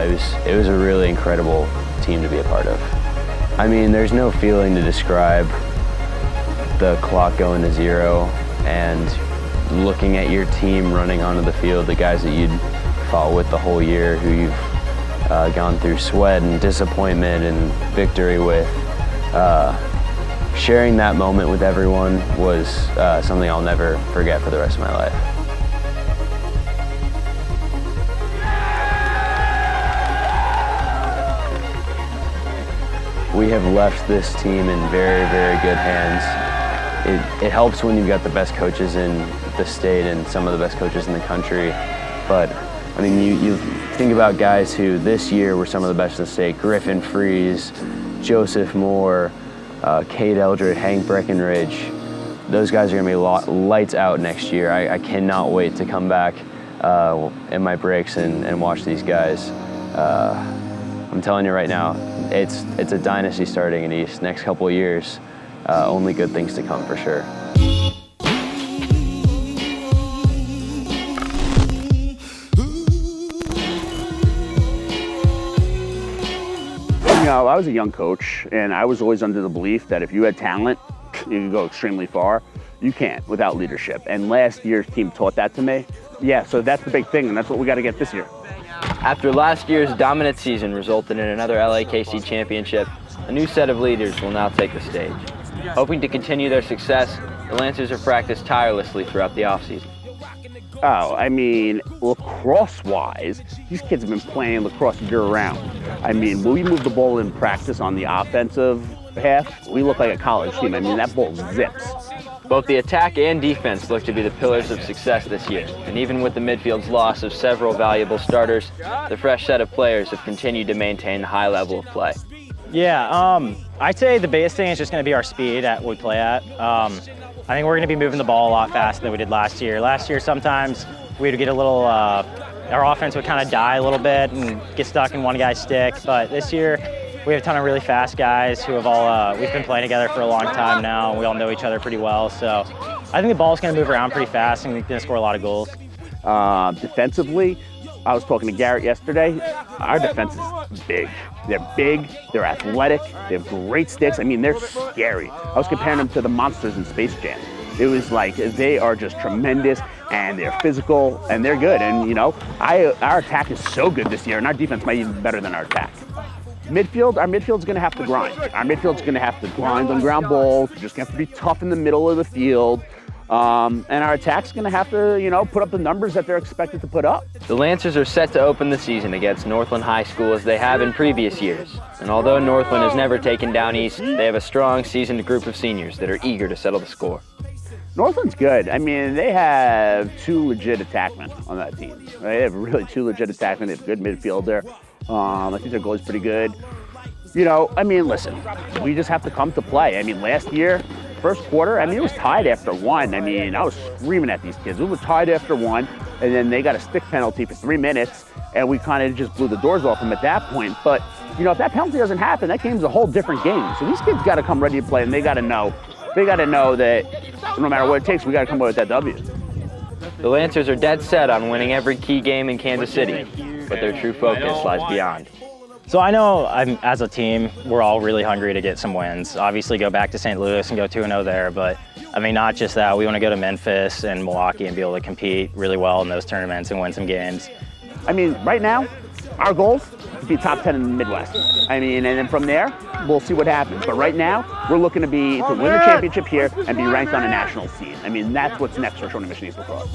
It was a really incredible team to be a part of. I mean, there's no feeling to describe the clock going to zero and looking at your team running onto the field, the guys that you'd fought with the whole year, who you've gone through sweat and disappointment and victory with. Sharing that moment with everyone was something I'll never forget for the rest of my life. We have left this team in very, very good hands. It helps when you've got the best coaches in the state and some of the best coaches in the country. But I mean, you think about guys who this year were some of the best in the state: Griffin Freeze, Joseph Moore, Cade Eldred, Hank Breckenridge. Those guys are gonna be lights out next year. I cannot wait to come back in my breaks and watch these guys. I'm telling you right now, it's a dynasty starting in East. Next couple of years, only good things to come for sure. You know, I was a young coach, and I was always under the belief that if you had talent, you could go extremely far. You can't without leadership. And last year's team taught that to me. Yeah, so that's the big thing, and that's what we got to get this year. After last year's dominant season resulted in another LAKC Championship, a new set of leaders will now take the stage. Hoping to continue their success, the Lancers have practiced tirelessly throughout the offseason. Oh, I mean, lacrosse-wise, these kids have been playing lacrosse year-round. I mean, when we move the ball in practice on the offensive half, we look like a college team. I mean, that ball zips. Both the attack and defense look to be the pillars of success this year, and even with the midfield's loss of several valuable starters, the fresh set of players have continued to maintain a high level of play. Yeah, I'd say the biggest thing is just going to be our speed at what we play at. I think we're going to be moving the ball a lot faster than we did last year. Last year, sometimes we would get a little, our offense would kind of die a little bit and get stuck in one guy's stick. But this year, we have a ton of really fast guys who have all, we've been playing together for a long time now, and we all know each other pretty well. So I think the ball's going to move around pretty fast, and we're going to score a lot of goals. Defensively, I was talking to Garrett yesterday. Our defense is big. They're big, they're athletic, they have great sticks. I mean, they're scary. I was comparing them to the monsters in Space Jam. It was like, they are just tremendous, and they're physical, and they're good. And you know, our attack is so good this year, and our defense might be even better than our attack. Midfield, our midfield's gonna have to grind. Our midfield's gonna have to grind on ground balls. We're just gonna have to be tough in the middle of the field. And our attack's gonna have to, you know, put up the numbers that they're expected to put up. The Lancers are set to open the season against Northland High School as they have in previous years. And although Northland has never taken down East, they have a strong, seasoned group of seniors that are eager to settle the score. Northland's good. I mean, they have two legit attackmen on that team. Right? They have really two legit attackmen. They have a good midfielder. I think their goalie's pretty good. You know, I mean, listen, we just have to come to play. I mean, last year, first quarter, I mean, it was tied after one. I mean, I was screaming at these kids. We were tied after one, and then they got a stick penalty for 3 minutes, and we kind of just blew the doors off them at that point. But, you know, if that penalty doesn't happen, that game's a whole different game. So these kids got to come ready to play, and they got to know that no matter what it takes, we got to come away with that W. The Lancers are dead set on winning every key game in Kansas City, but their true focus lies beyond. So I know as a team, we're all really hungry to get some wins. Obviously go back to St. Louis and go 2-0 there, but I mean, not just that, we want to go to Memphis and Milwaukee and be able to compete really well in those tournaments and win some games. I mean, right now, our goal is to be top 10 in the Midwest. I mean, and then from there, we'll see what happens. But right now, we're looking to win the championship here and be ranked on a national scene. I mean, that's what's next for Shawnee Mission East Lacrosse.